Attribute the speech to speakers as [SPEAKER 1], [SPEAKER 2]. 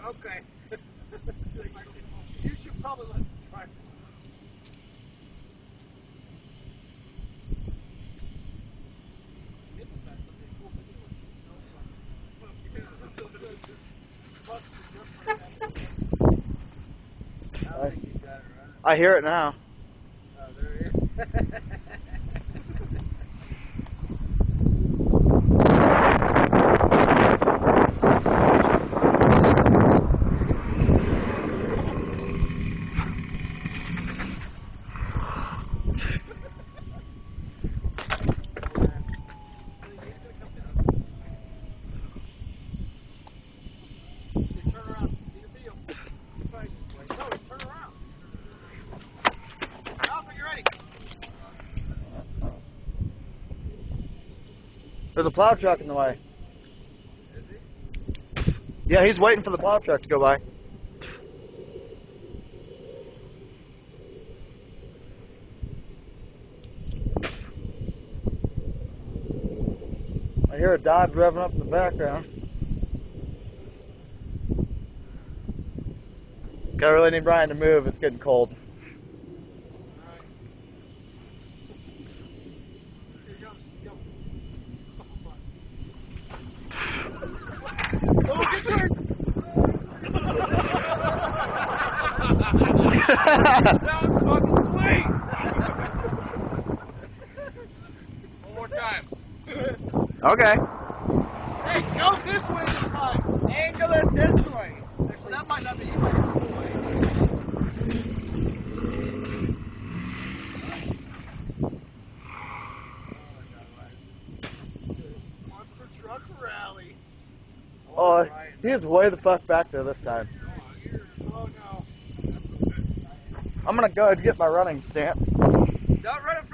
[SPEAKER 1] Okay. You should probably let me try.
[SPEAKER 2] I hear it now.
[SPEAKER 1] Oh, there it is.
[SPEAKER 2] There's a plow truck in the way. Yeah, he's waiting for the plow truck to go by. I hear a Dodge revving up in the background. I really need Brian to move. It's getting cold.
[SPEAKER 1] That was fucking sweet! One more time.
[SPEAKER 2] Okay.
[SPEAKER 1] Hey, go this way this time. Angle it this way. Actually, that might not be. You might go this way. Monster truck rally.
[SPEAKER 2] Oh, he is way the fuck back there this time.
[SPEAKER 1] Oh no.
[SPEAKER 2] I'm gonna go ahead and get my running stance.
[SPEAKER 1] Don't run him